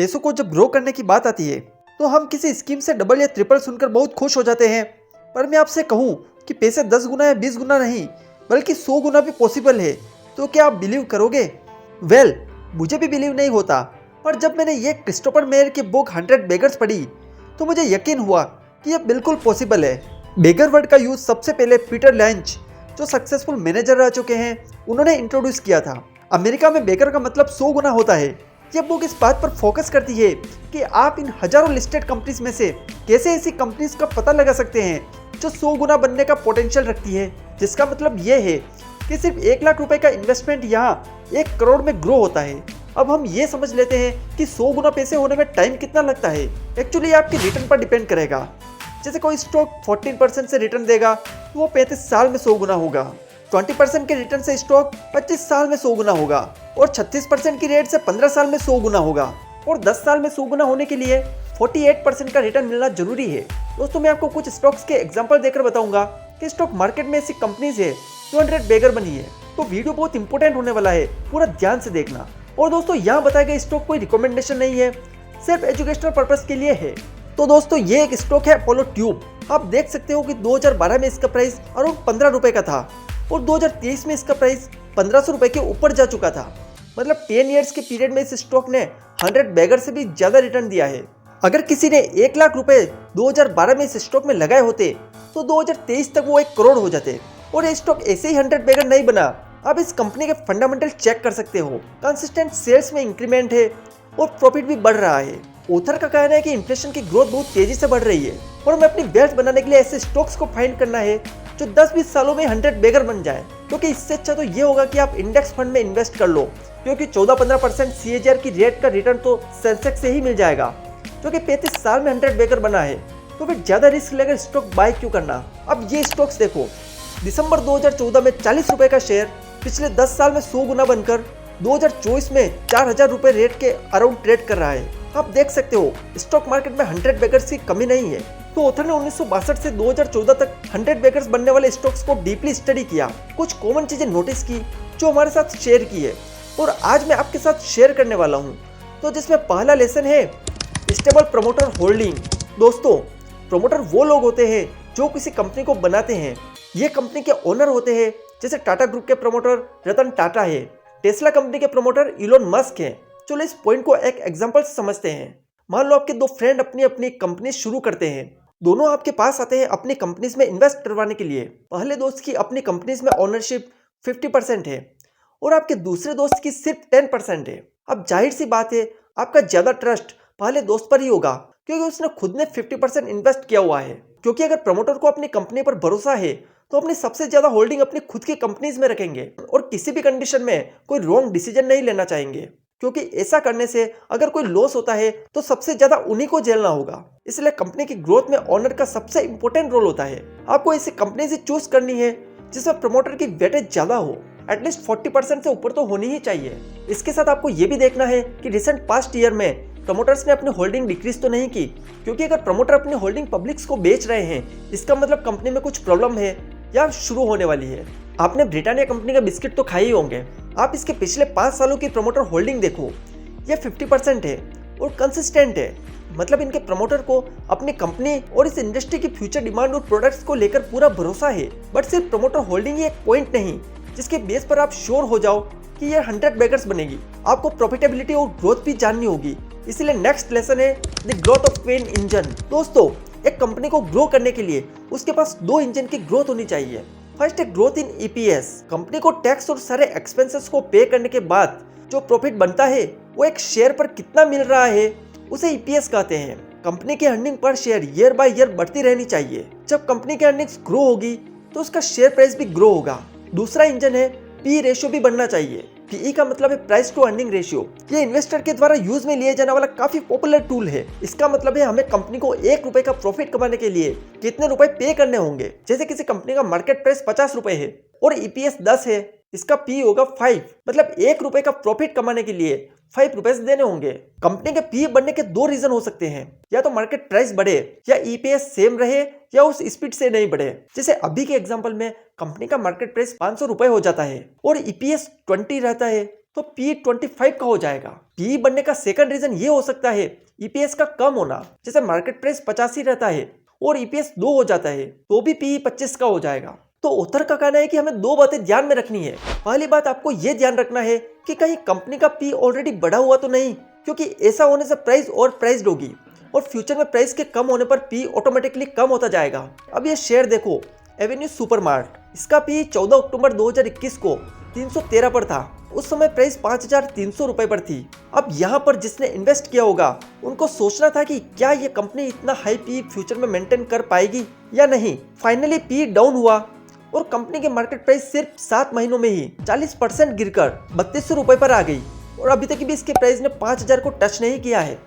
पैसों को जब ग्रो करने की बात आती है तो हम किसी स्कीम से डबल या ट्रिपल सुनकर बहुत खुश हो जाते हैं। पर मैं आपसे कहूँ कि पैसे 10 गुना या 20 गुना नहीं बल्कि 100 गुना भी पॉसिबल है, तो क्या आप बिलीव करोगे? वेल, मुझे भी बिलीव नहीं होता, पर जब मैंने ये क्रिस्टोफर मेयर की बुक 100 बेगर्स पढ़ी तो मुझे यकीन हुआ कि यह बिल्कुल पॉसिबल है। बेगर वर्ड का यूज सबसे पहले पीटर लंच, जो सक्सेसफुल मैनेजर रह चुके हैं, उन्होंने इंट्रोड्यूस किया था। अमेरिका में बेगर का मतलब 100 गुना होता है। यह बुक इस बात पर फोकस करती है कि आप इन हजारों लिस्टेड कंपनीज में से कैसे ऐसी कंपनीज का पता लगा सकते हैं जो 100 गुना बनने का पोटेंशियल रखती है, जिसका मतलब यह है कि सिर्फ 1 लाख रुपए का इन्वेस्टमेंट यहाँ 1 करोड़ में ग्रो होता है। अब हम ये समझ लेते हैं कि 100 गुना पैसे होने में टाइम कितना लगता है। एक्चुअली आपके रिटर्न पर डिपेंड करेगा। जैसे कोई स्टॉक 14% से रिटर्न देगा तो वो 35 साल में 100 गुना होगा। 20% के रिटर्न से स्टॉक 25 साल में 100 गुना होगा और 36% की रेट से 15 साल में 100 गुना होगा। और 10 साल में 100 गुना होने के लिए 48% का रिटर्न मिलना जरूरी है। दोस्तों, मैं आपको कुछ स्टॉक्स के एग्जांपल देकर बताऊंगा कि स्टॉक मार्केट में ऐसी कंपनीज है जो 100 बेगर बनी है। तो वीडियो बहुत इंपॉर्टेंट होने वाला है, पूरा ध्यान से देखना। और दोस्तों, यहाँ बताए गए स्टॉक कोई रिकमेंडेशन नहीं है, सिर्फ एजुकेशनल पर्पस के लिए है। तो दोस्तों, ये एक स्टॉक है अपोलो ट्यूब। आप देख सकते हो कि 2012 में इसका प्राइस अराउंड 15 रुपए का था और 2023 में इसका प्राइस 1500 रुपए के ऊपर जा चुका था। मतलब 10 इयर्स के पीरियड में इस स्टॉक ने 100 बेगर से भी ज्यादा रिटर्न दिया है। अगर किसी ने 1 लाख रुपए 2012 में इस स्टॉक में लगाए होते तो 2023 तक वो 1 करोड़ हो जाते। और ये स्टॉक ऐसे ही 100 बेगर नहीं बना। आप इस कंपनी के फंडामेंटल चेक कर सकते हो। कंसिस्टेंट सेल्स में इंक्रीमेंट है और प्रॉफिट भी बढ़ रहा है। ऑथर का कहना है कि इन्फ्लेशन की ग्रोथ बहुत तेजी से बढ़ रही है और हमें अपनी वेल्थ बनाने के लिए ऐसे स्टॉक्स को फाइंड करना है जो 10-20 सालों में 100 बेगर बन जाए। क्योंकि इससे अच्छा तो ये होगा कि आप इंडेक्स फंड में इन्वेस्ट कर लो, क्योंकि 14-15% CAGR की रेट का रिटर्न तो सेंसेक्स से ही मिल जाएगा, जो कि 35 साल में 100 बेगर बना है। तो फिर ज्यादा रिस्क लेकर स्टॉक बाय क्यों करना? अब ये स्टॉक्स देखो, दिसंबर 2014 में 40 रुपए का शेयर पिछले 10 साल में 100 गुना बनकर 2024 में 4000 रुपए रेट के अराउंड ट्रेड कर रहा है। आप देख सकते हो स्टॉक मार्केट में 100 बेगर्स की कमी नहीं है। तो ऑथर ने 1962 से 2014 तक 100 बेगर्स बनने वाले स्टॉक्स को डीपली स्टडी किया, कुछ कॉमन चीजें नोटिस की जो हमारे साथ शेयर की है और आज मैं आपके साथ शेयर करने वाला हूँ। तो जिसमें पहला लेसन है स्टेबल प्रमोटर होल्डिंग। दोस्तों, प्रमोटर वो लोग होते हैं जो किसी कंपनी को बनाते हैं। ये कंपनी के ओनर होते हैं, जैसे टाटा ग्रुप के प्रमोटर रतन टाटा है, टेस्ला कंपनी के प्रमोटर इलोन मस्क है। चलो इस पॉइंट को एक एग्जांपल से समझते हैं। मान लो आपके दो फ्रेंड अपनी अपनी कंपनी शुरू करते हैं। दोनों आपके पास आते हैं अपनी कंपनीज में इन्वेस्ट करवाने के लिए। पहले दोस्त की अपनी कंपनीज में ओनरशिप 50% है और आपके दूसरे दोस्त की सिर्फ 10% है। अब जाहिर सी बात है, आपका ज्यादा ट्रस्ट पहले दोस्त पर ही होगा, क्योंकि उसने खुद ने 50% इन्वेस्ट किया हुआ है। क्योंकि अगर प्रमोटर को अपनी कंपनी पर भरोसा है तो अपनी सबसे ज्यादा होल्डिंग अपनी खुद की कंपनीज में रखेंगे और किसी भी कंडीशन में कोई रॉन्ग डिसीजन नहीं लेना चाहेंगे, क्योंकि ऐसा करने से अगर कोई लॉस होता है तो सबसे ज्यादा उन्हीं को झेलना होगा। इसलिए कंपनी की ग्रोथ में ओनर का सबसे इंपॉर्टेंट रोल होता है। आपको ऐसी कंपनी से चूज करनी है जिसमें प्रमोटर की वेटेज ज्यादा हो, एटलीस्ट 40% से ऊपर तो होनी ही चाहिए। इसके साथ आपको यह भी देखना है कि रिसेंट पास्ट ईयर में प्रमोटर्स ने अपनी होल्डिंग डिक्रीज तो नहीं की, क्योंकि अगर प्रमोटर अपनी होल्डिंग पब्लिक्स को बेच रहे हैं, इसका मतलब कंपनी में कुछ प्रॉब्लम है या शुरू होने वाली है। आपने ब्रिटानिया कंपनी का बिस्किट तो खाए ही होंगे। आप इसके पिछले 5 सालों की प्रमोटर होल्डिंग देखो, यह 50% है और कंसिस्टेंट है। मतलब इनके प्रमोटर को अपनी कंपनी और इस इंडस्ट्री की फ्यूचर डिमांड और प्रोडक्ट्स को लेकर पूरा भरोसा है। बट सिर्फ प्रमोटर होल्डिंग ही एक पॉइंट नहीं जिसके बेस पर आप श्योर हो जाओ कि ये 100 बेगर्स बनेगी। आपको प्रॉफिटेबिलिटी और ग्रोथ भी जाननी होगी। इसलिए नेक्स्ट लेसन है the growth of queen engine. दोस्तों, एक कंपनी को ग्रो करने के लिए उसके पास 2 इंजन की ग्रोथ होनी चाहिए। फर्स्ट है ग्रोथ इन EPS। कंपनी को टैक्स और सारे एक्सपेंसेस को पे करने के बाद जो प्रॉफिट बनता है वो एक शेयर पर कितना मिल रहा है उसे EPS कहते हैं। कंपनी की earning per share year by year बढ़ती रहनी चाहिए। जब कंपनी की अर्निंग्स ग्रो होगी तो उसका शेयर प्राइस भी ग्रो होगा। दूसरा इंजन है PE रेशियो भी बढ़ना चाहिए। PE का मतलब है प्राइस टू अर्निंग रेशियो। ये इन्वेस्टर के द्वारा यूज में लिए जाने वाला काफी पॉपुलर टूल है। इसका मतलब है हमें कंपनी को 1 रुपए का प्रॉफिट कमाने के लिए कितने रुपए पे करने होंगे। जैसे किसी कंपनी का मार्केट प्राइस 50 रुपए है और EPS 10 है, इसका PE होगा 5। मतलब 1 रुपए का प्रॉफिट कमाने के लिए 5 रुपए देने होंगे। कंपनी के PE बढ़ने के 2 रीजन हो सकते हैं, या तो मार्केट प्राइस बढ़े या EPS सेम रहे या उस स्पीड से नहीं बढ़े। जैसे अभी के एग्जांपल में कंपनी का मार्केट प्राइस 500 रुपए हो जाता है और EPS 20 रहता है, तो पी 25 का हो जाएगा। पी बनने का सेकंड रीजन ये हो सकता है ईपीएस का कम होना। जैसे मार्केट प्राइस 50 ही रहता है और ईपीएस 2 हो जाता है तो भी पी 25 का हो जाएगा। तो ऑथर का कहना है कि हमें दो बातें ध्यान में रखनी है। पहली बात आपको यह ध्यान रखना है कि कहीं कंपनी का पी ऑलरेडी बढ़ा हुआ तो नहीं, क्योंकि ऐसा होने से प्राइस और प्राइस्ड होगी और फ्यूचर में प्राइस के कम होने पर पी ऑटोमेटिकली कम होता जाएगा। अब ये शेयर देखो, एवेन्यू सुपरमार्ट, इसका पी 14 अक्टूबर 2021 को 313 पर था। उस समय प्राइस 5,300 रुपए पर थी। अब यहाँ पर जिसने इन्वेस्ट किया होगा उनको सोचना था कि क्या ये कंपनी इतना हाई पी फ्यूचर में मेंटेन कर पाएगी या नहीं। फाइनली पी डाउन हुआ और कंपनी की मार्केट प्राइस सिर्फ 7 महीनों में ही 40% गिरकर 3200 रुपए पर आ गई और अभी तक भी इसके प्राइस ने 5,000 को टच नहीं किया है।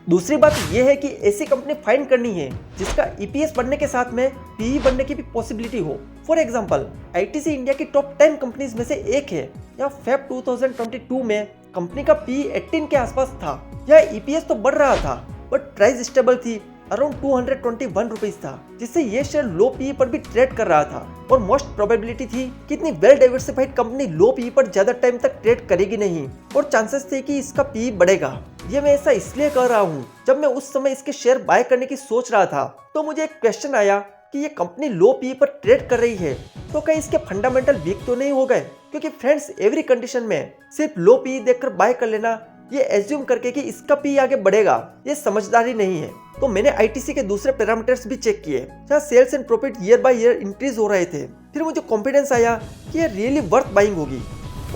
दूसरी बात यह है कि ऐसी कंपनी फाइंड करनी है जिसका ईपीएस बढ़ने के साथ में पीई बढ़ने की भी पॉसिबिलिटी हो। फॉर एग्जांपल, आईटीसी इंडिया की टॉप 10 कंपनीज में से एक है। यह फेब 2022 में कंपनी का पी 18 के आसपास था। यह ईपीएस तो बढ़ रहा था बट प्राइस स्टेबल थी, अराउंड 221 रुपीज था, जिससे ये शेयर लो पी पर भी ट्रेड कर रहा था और मोस्ट प्रोबेबिलिटी थी कि इतनी वेल डाइवर्सिफाइड कंपनी लो पी पर ज्यादा टाइम तक ट्रेड करेगी नहीं और चांसेस थे कि इसका पी बढ़ेगा। ये मैं ऐसा इसलिए कह रहा हूँ, जब मैं उस समय इसके शेयर बाय करने की सोच रहा था तो मुझे एक क्वेश्चन आया कि ये कंपनी लो पी पर ट्रेड कर रही है तो कहीं इसके फंडामेंटल वीक तो नहीं हो गए। क्योंकि फ्रेंड्स, एवरी कंडीशन में सिर्फ लो पी देखकर बाय कर लेना, ये एज्यूम करके कि इसका पी आगे बढ़ेगा, ये समझदारी नहीं है। तो मैंने आईटीसी के दूसरे पैरामीटर्स भी चेक किए जहाँ sales and profit year by year increase हो रहे थे। फिर मुझे कॉन्फिडेंस आया कि ये रियली वर्थ बाइंग होगी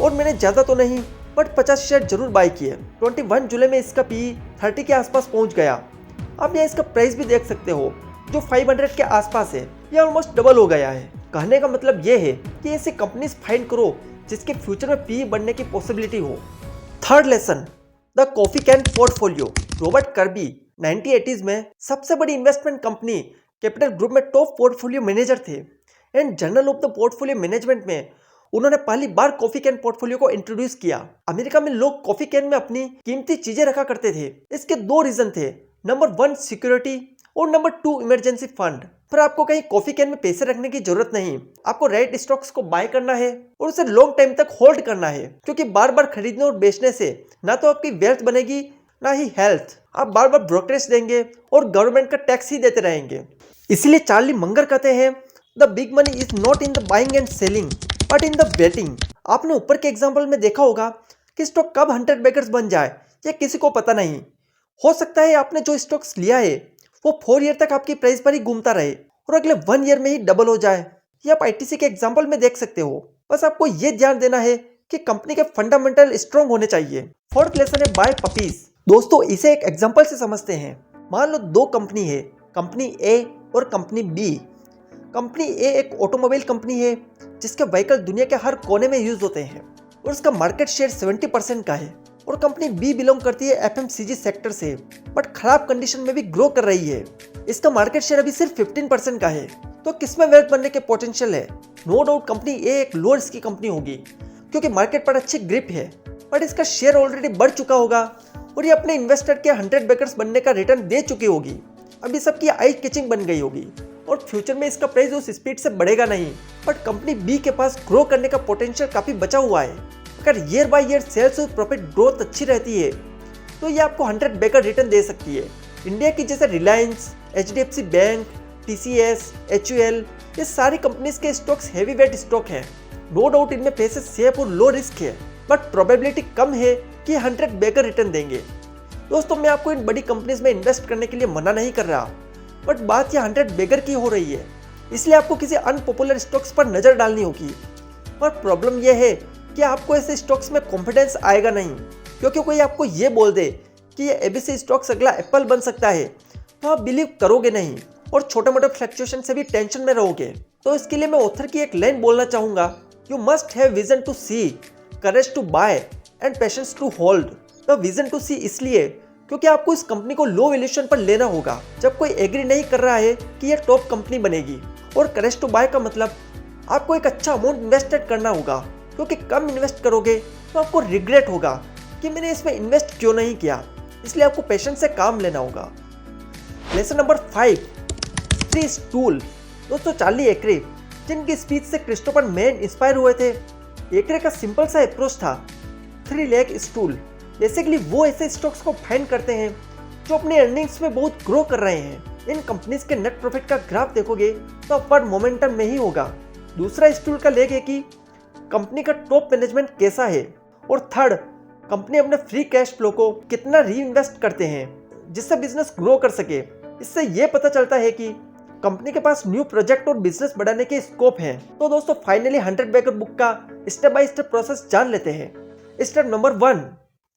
और मैंने ज्यादा तो नहीं बट 50 शेयर जरूर बाय किए। 21 जुलाई में इसका पी 30 के आसपास पहुंच गया। अब यहाँ इसका प्राइस भी देख सकते हो जो 500 के आसपास है, ये ऑलमोस्ट डबल हो गया है। कहने का मतलब ये है कि ऐसी कंपनीज फाइंड करो जिसके फ्यूचर में पी बढ़ने की पॉसिबिलिटी हो। Third lesson, the coffee can portfolio. Robert Kirby 1980s में सबसे बड़ी इन्वेस्टमेंट कंपनी कैपिटल ग्रुप में टॉप पोर्टफोलियो मैनेजर थे and journal of the portfolio management में उन्होंने पहली बार कॉफी कैन पोर्टफोलियो को इंट्रोड्यूस किया। अमेरिका में लोग कॉफी कैन में अपनी कीमती चीजें रखा करते थे। इसके दो रीजन थे, नंबर 1 सिक्योरिटी और नंबर 2 इमरजेंसी फंड। पर आपको कहीं कॉफी कैन में पैसे रखने की जरूरत नहीं, आपको राइट स्टॉक्स को बाय करना है और उसे लॉन्ग टाइम तक होल्ड करना है, क्योंकि बार बार खरीदने और बेचने से ना तो आपकी वेल्थ बनेगी ना ही हेल्थ। आप बार बार ब्रोकरेज देंगे और गवर्नमेंट का टैक्स ही देते रहेंगे। इसलिए चार्ली मंगर कहते हैं, the big money is not in the buying and selling but in the waiting. आपने ऊपर के एग्जाम्पल में देखा होगा कि स्टॉक कब 100 बेगर्स बन जाए ये किसी को पता नहीं। हो सकता है आपने जो स्टॉक्स लिया है वो 4 ईयर तक आपकी प्राइस पर ही घूमता रहे और अगले 1 ईयर में ही डबल हो जाए। ये आप आईटीसी के एग्जाम्पल में देख सकते हो। बस आपको ये ध्यान देना है कि कंपनी के फंडामेंटल स्ट्रॉन्ग होने चाहिए। फोर्थ लेसन है बाय पपीज। दोस्तों, इसे एक एग्जाम्पल से समझते हैं। मान लो दो कंपनी है, कंपनी ए और कंपनी बी। कंपनी ए एक ऑटोमोबाइल कंपनी है जिसके व्हीकल दुनिया के हर कोने में यूज होते हैं और उसका मार्केट शेयर 70% का है। और कंपनी बी बिलोंग करती है एफएमसीजी सेक्टर से बट खराब कंडीशन में भी ग्रो कर रही है। इसका मार्केट शेयर अभी सिर्फ 15% का है। तो किसमें वेल्थ बनने के पोटेंशियल है? नो डाउट कंपनी ए एक लो रिस्क की कंपनी होगी क्योंकि मार्केट पर अच्छी ग्रिप है, बट इसका शेयर ऑलरेडी बढ़ चुका होगा और ये अपने इन्वेस्टर के 100 बेकर्स बनने का रिटर्न दे चुकी होगी। अभी सबकी आई कैचिंग बन गई होगी और फ्यूचर में इसका प्राइस उस स्पीड से बढ़ेगा नहीं। बट कंपनी बी के पास ग्रो करने का पोटेंशियल काफी बचा हुआ है। अगर ईयर बाय ईयर सेल्स और प्रॉफिट ग्रोथ अच्छी रहती है तो ये आपको 100 बेकर रिटर्न दे सकती है। इंडिया की जैसे Reliance, HDFC bank, TCS, HUL, ये सारी कंपनीज के स्टॉक्स हैवी वेट स्टॉक है। नो डाउट इनमें पैसे सेफ और लो रिस्क है बट प्रोबेबिलिटी कम है कि 100 बेकर रिटर्न देंगे। दोस्तों, मैं आपको इन बड़ी कंपनीज में इन्वेस्ट करने के लिए मना नहीं कर रहा, बट बात यह 100 बेगर की हो रही है, इसलिए आपको किसी अनपॉपुलर स्टॉक्स पर नजर डालनी होगी। पर प्रॉब्लम यह है कि आपको ऐसे स्टॉक्स में कॉन्फिडेंस आएगा नहीं, क्योंकि कोई आपको ये बोल दे कि ये एबीसी स्टॉक्स अगला एप्पल बन सकता है तो आप बिलीव करोगे नहीं और छोटे मोटे फ्लक्चुएशन से भी टेंशन में रहोगे। तो इसके लिए मैं ऑथर की एक लाइन बोलना चाहूंगा, you must have vision to see, courage to buy and patience to hold. The vision to see इसलिए क्योंकि आपको इस कंपनी को लो वैल्यूएशन पर लेना होगा जब कोई एग्री नहीं कर रहा है कि यह टॉप कंपनी बनेगी, और करेज टू बाय का मतलब आपको एक अच्छा अमाउंट इन्वेस्टेड करना होगा, क्योंकि कम इन्वेस्ट करोगे तो आपको रिग्रेट होगा कि मैंने इसमें इन्वेस्ट क्यों नहीं किया। इसलिए आपको पेशेंस से काम लेना होगा। Lesson number 5, free stool. दोस्तों, चार्ली एक्रे जिनकी स्पीच से क्रिस्टोफर मैन इंस्पायर हुए थे। एक्रे का सिंपल सा अप्रोच था, 3 लाख स्टूल बेसिकली वो ऐसे स्टॉक्स को फाइंड करते हैं जो अपने अर्निंग्स में बहुत ग्रो कर रहे हैं। इन कंपनीज के नेट प्रॉफिट का ग्राफ देखोगे तो अपवर्ड मोमेंटम में ही होगा। दूसरा स्टूल का लेग है कि कंपनी का टॉप मैनेजमेंट कैसा है, और थर्ड कंपनी अपने फ्री कैश फ्लो को कितना री इन्वेस्ट करते हैं जिससे बिजनेस ग्रो कर सके। इससे यह पता चलता है कि कंपनी के पास न्यू प्रोजेक्ट और बिजनेस बढ़ाने के स्कोप हैं। तो दोस्तों फाइनली 100 बैगर बुक का स्टेप बाय स्टेप प्रोसेस जान लेते हैं। Step number 1,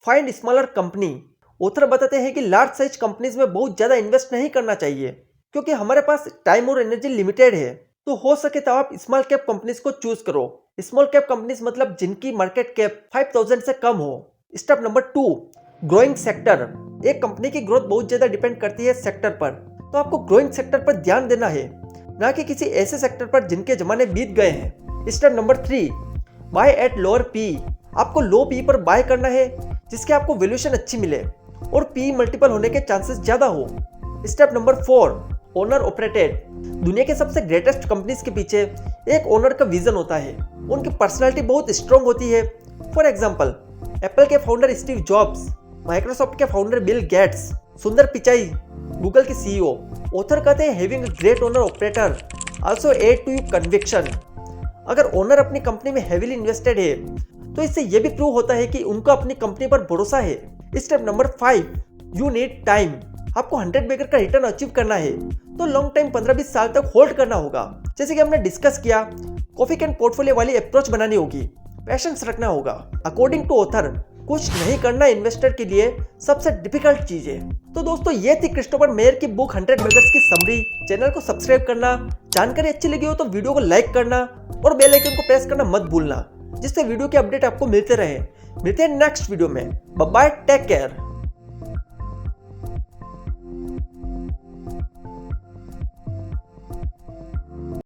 find smaller company. Author बताते हैं कि लार्ज साइज कंपनीज में बहुत ज्यादा इन्वेस्ट नहीं करना चाहिए क्योंकि हमारे पास टाइम और एनर्जी लिमिटेड है। तो हो सके तो आप स्मॉल कैप कंपनीज को चूज करो। स्मॉल कैप कंपनीज मतलब जिनकी मार्केट कैप 5000 से कम हो। Step number 2, growing sector. एक कंपनी की ग्रोथ बहुत ज्यादा डिपेंड करती है सेक्टर पर, तो आपको ग्रोइंग सेक्टर पर ध्यान देना है, ना कि किसी ऐसे सेक्टर पर जिनके जमाने बीत गए हैं। Step number 3, by at lower P. आपको लो पी पर बाय करना है जिसके आपको वैल्यूएशन अच्छी मिले और पी मल्टीपल होने के चांसेस ज्यादा हो। Step number 4, owner operated. दुनिया के सबसे ग्रेटेस्ट कंपनीज के पीछे एक ओनर का विजन होता है, उनकी पर्सनालिटी बहुत स्ट्रांग होती है। फॉर एग्जांपल एप्पल के फाउंडर स्टीव जॉब्स, माइक्रोसॉफ्ट के founder Bill Gates, Sundar Pichai Google के सीईओ। ऑथर कहते हैं having a great owner operator also add to your conviction. अगर ओनर अपनी कंपनी में हेवीली इन्वेस्टेड है तो इससे यह भी प्रूव होता है कि उनको अपनी कंपनी पर भरोसा है। Step number 5, you need time. आपको 100 बैगर का रिटर्न अचीव करना है तो लॉन्ग टाइम 15-20 साल तक होल्ड करना होगा। जैसे कि हमने डिस्कस किया, कॉफी कैन पोर्टफोलियो वाली अप्रोच बनानी होगी, पैशंस रखना होगा। अकॉर्डिंग टू ऑथर कुछ नहीं करना इन्वेस्टर के लिए सबसे डिफिकल्ट चीज है। तो दोस्तों ये थी क्रिस्टोफर मेयर की बुक 100 बैगर्स की समरी। चैनल को सब्सक्राइब करना, जानकारी अच्छी लगी हो तो वीडियो को लाइक करना और बेल आइकन को प्रेस करना मत भूलना, जिससे वीडियो के अपडेट आपको मिलते रहे। मिलते हैं नेक्स्ट वीडियो में। Bye bye, take care.